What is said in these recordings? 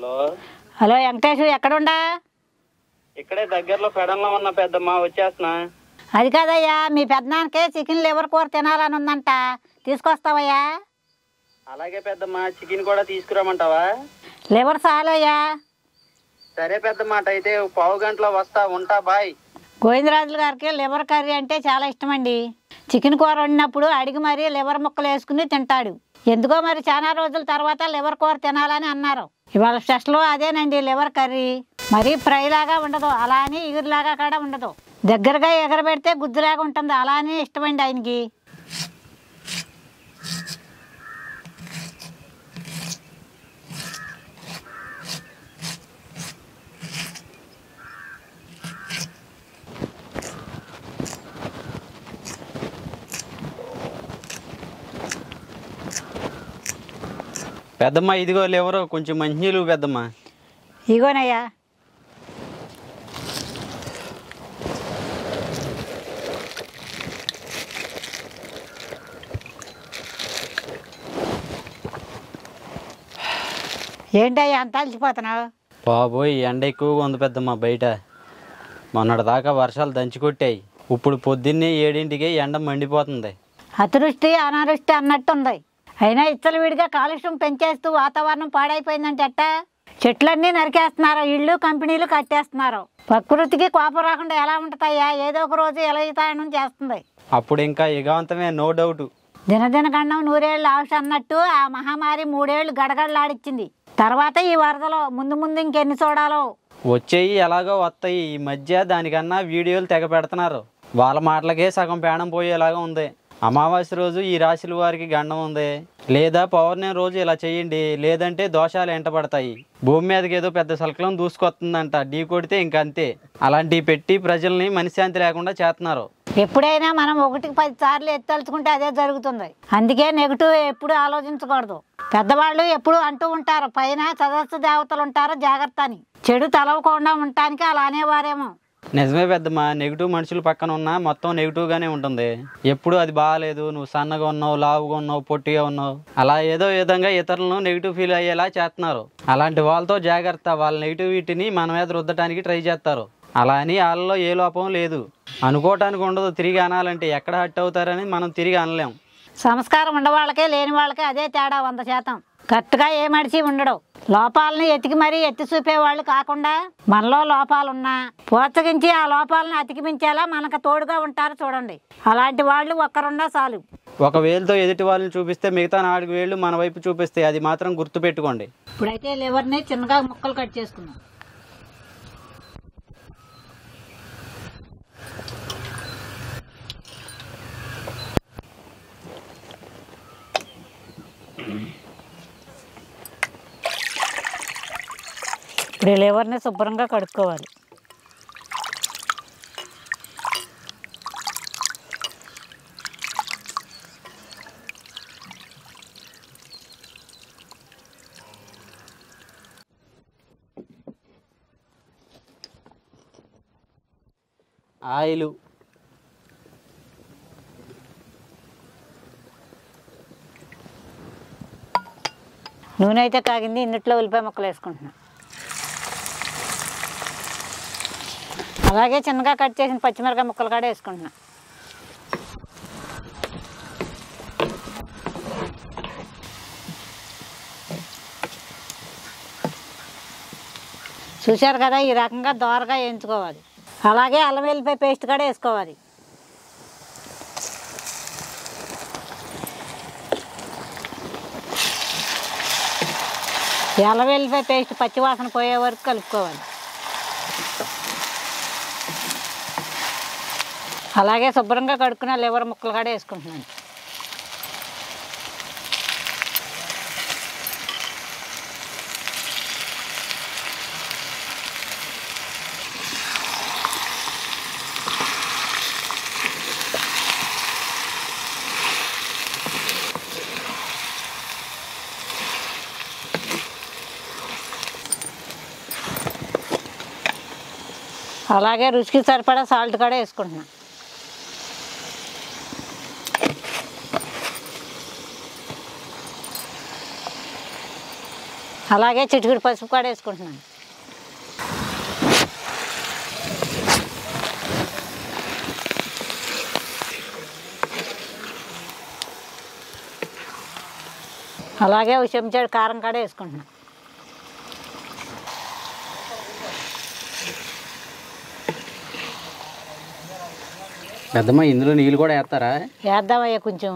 Hello hello Venkatesh, ఎక్కడుండా? ఇక్కడే దగ్గరలో పెడంలో ఉన్న పెద్దమ్మ, వచ్చేస్తున్నా. అది కాదయ్యా, మీ పెద్దనాన్నకే చికెన్ లివర్ కూర తినాలని ఉందంట, తీసుకొస్తావయ్యా? అలాగే పెద్దమ్మ, చికెన్ కూడా తీసుకురామంటావా? లివర్ చాలయ్యా. సరే పెద్దమ్మ, అయితే పావు గంటలో వస్తా, ఉంటా, బాయ్. గోవిందరాజుల గారికి లివర్ కర్రీ అంటే చాలా ఇష్టమండి. చికెన్ కూర వండినప్పుడు అడిగి మరీ లివర్ ముక్కలు వేసుకుని తింటాడు. ఎందుకో మరి చాలా రోజుల తర్వాత లివర్ కూర తినాలని అన్నారు. ఇవాళ స్పెషల్ అదేనండి, లివర్ కర్రీ. మరీ ఫ్రై లాగా ఉండదు, అలా అని ఎగురులాగా కూడా ఉండదు. దగ్గరగా ఎగరబెడితే గుజ్జులాగా ఉంటుంది, అలా అని ఇష్టమండి ఆయనకి. పెద్దమ్మ ఇదిగో లివరు, కొంచెం మంచినీళ్ళు పెద్దమ్మ. ఇగోనయ్యా. ఏంటయ్యా అంత అలసిపోతున్నావు? బాబోయ్, ఎండ ఎక్కువగా ఉంది పెద్దమ్మ బయట. మొన్నటిదాకా వర్షాలు దంచి కొట్టాయి, ఇప్పుడు పొద్దున్నే 7ంటికి ఎండ మండిపోతుంది. అతివృష్టి అనావృష్టి అన్నట్టుంది. అయినా విడిగా కాలుష్యం పెంచేస్తూ వాతావరణం పాడైపోయిందంటే ఎట్టా? చెట్లన్నీ నరికేస్తున్నారు, ఇళ్ళు కంపెనీలు కట్టేస్తున్నారు. ప్రకృతికి కోపం రాకుండా ఎలా ఉంటుందయ్యా? ఏదో ఒక రోజు ఎలయుతాయనం చేస్తుంది. అప్పుడు ఇంకా యుగాంతమే, నో డౌట్. దినదిన గండం 100 ఏళ్ళు ఆయుష్ అన్నట్టు ఆ మహమ్మారి 3 ఏళ్ళు గడగడలాడిచ్చింది. తర్వాత ఈ వరదలో ముందు ముందు ఇంకెన్ని చూడాలో. వచ్చేయి ఎలాగో వస్తాయి. ఈ మధ్య దానికన్నా వీడియోలు తెగ పెడుతున్నారు. వాళ్ళ మాటలకే సగం ప్రాణం పోయేలాగా ఉంది. అమావాస్య రోజు ఈ రాశుల వారికి గండం ఉంది, లేదా పౌర్ణమి రోజు ఇలా చేయండి, లేదంటే దోషాలు ఎంటపడతాయి. భూమి మీదకి ఏదో పెద్ద సలకలం దూసుకొస్తుందంట, ఢీ కొడితే ఇంకంతే. అలాంటివి పెట్టి ప్రజల్ని మనశ్శాంతి లేకుండా చేస్తున్నారు. ఎప్పుడైనా మనం 1కి 10 సార్లు ఎత్తలుచుకుంటే అదే జరుగుతుంది. అందుకే నెగిటివ్ ఎప్పుడు ఆలోచించకూడదు. పెద్దవాళ్ళు ఎప్పుడు అంటూ ఉంటారు, పైన సదస్సు దేవతలు ఉంటారు జాగ్రత్త అని. చెడు తలవకుండా ఉండటానికి అలా అనేవారేమో. నిజమే పెద్దమ్మ, నెగిటివ్ మనుషులు పక్కన ఉన్నా మొత్తం నెగిటివ్గానే ఉంటుంది. ఎప్పుడు అది బాగాలేదు, నువ్వు సన్నగా ఉన్నావు, లావుగా ఉన్నావు, పొట్టిగా ఉన్నావు, అలా ఏదో విధంగా ఇతరులను నెగిటివ్ ఫీల్ అయ్యేలా చేస్తున్నారు. అలాంటి వాళ్ళతో జాగ్రత్త. వాళ్ళ నెగిటివిటీని మన మీద రుద్దటానికి ట్రై చేస్తారు. అలా అని వాళ్ళలో ఏ లోపం లేదు, అనుకోవటానికి ఉండదు. తిరిగి అనాలంటే ఎక్కడ హట్ అవుతారని మనం తిరిగి అనలేం. సంస్కారం ఉండవాళ్ళకే లేని వాళ్ళకే అదే తేడా 100%. కరెక్ట్గా ఏ మనిషి ఉండడు. లోపాలని ఎతికి మరీ ఎత్తి చూపేవాళ్ళు కాకుండా మనలో లోపాలున్నా ప్రోత్సహించి ఆ లోపాలను అతికిమించేలా మనకు తోడుగా ఉంటారు చూడండి. అలాంటి వాళ్ళు ఒక్కరున్నా చాలు. ఒక వేలుతో ఎదుటి వాళ్ళని చూపిస్తే మిగతా 4 వేళ్ళు మన వైపు చూపిస్తాయి, అది మాత్రం గుర్తుపెట్టుకోండి. ఇప్పుడైతే లివర్ని చిన్నగా ముక్కలు కట్ చేసుకుందాం. ఇప్పుడు లివర్ని శుభ్రంగా కడుక్కోవాలి. ఆయిలు, నూనె అయితే కాగింది, ఇందులో ఉల్లిపాయ ముక్కలు వేసుకుంటున్నాను. అలాగే చిన్నగా కట్ చేసిన పచ్చిమిరకాయ ముక్కలు కూడా వేసుకుంటున్నా. చూశారు కదా, ఈ రకంగా దోరగా వేయించుకోవాలి. అలాగే అల్లం వెల్లిపాయ పేస్ట్ కూడా వేసుకోవాలి. ఈ అల్లం వెల్లిపాయ పేస్ట్ పచ్చివాసన పోయే వరకు కలుపుకోవాలి. అలాగే శుభ్రంగా కడుక్కున్న లివర్ ముక్కలు కూడా వేసుకుంటున్నాను. అలాగే రుచికి సరిపడా సాల్ట్ కూడా వేసుకుంటున్నాను. అలాగే చిటికెడు పసుపు కూడా వేసుకుంటున్నాను. అలాగే ఒక చెంచాడు కారం కూడా వేసుకుంటున్నాను. పెద్దమ్మ ఇందులో నీళ్ళు కూడా వేస్తారా? వేద్దామయ్యా కొంచెం.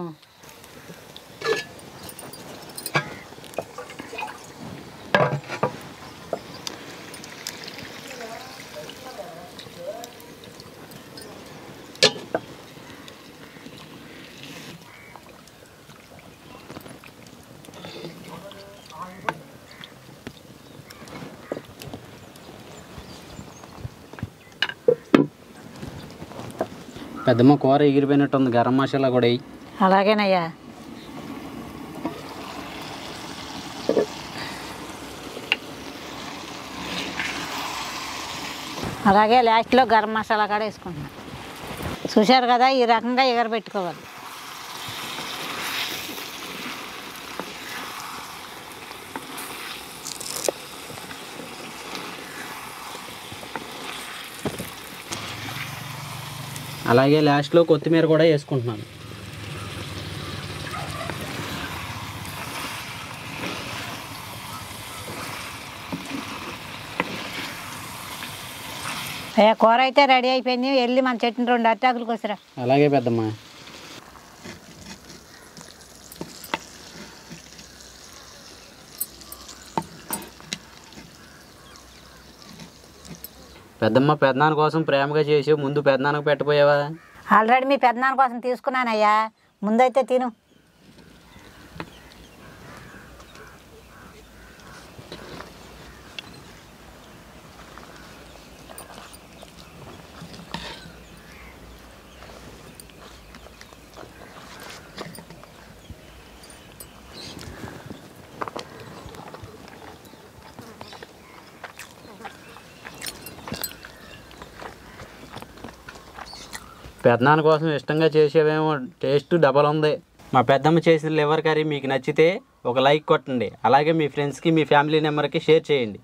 పెద్దమ్మ కూర ఎగిరిపోయినట్టుంది, గరం మసాలా కూడా వేయి. అలాగేనయ్యా. అలాగే లాస్ట్లో గరం మసాలా కూడా వేసుకుంటున్నాను. చూశారు కదా, ఈ రకంగా ఎగరబెట్టుకోవాలి. అలాగే లాస్ట్లో కొత్తిమీర కూడా వేసుకుంటున్నాను. అయ్యా కూర అయితే రెడీ అయిపోయింది. వెళ్ళి మన చెట్టుని 2 అరిటాకులు కోసిరా. అలాగే పెద్దమ్మ. పెద్దమ్మ పెద్దనాన్న కోసం ప్రేమగా చేసి ముందు పెద్దనాన్నకు పెట్టపోయావా? ఆల్రెడీ మీ పెద్దనాన్న కోసం తీసుకున్నానయ్యా, ముందైతే తిను. పెద్దనాన్న కోసం ఇష్టంగా చేసేవేమో, టేస్ట్ డబల్ ఉంది. మా పెద్దమ్మ చేసిన లివర్ కర్రీ మీకు నచ్చితే ఒక లైక్ కొట్టండి. అలాగే మీ ఫ్రెండ్స్కి మీ ఫ్యామిలీ మెంబర్కి షేర్ చేయండి.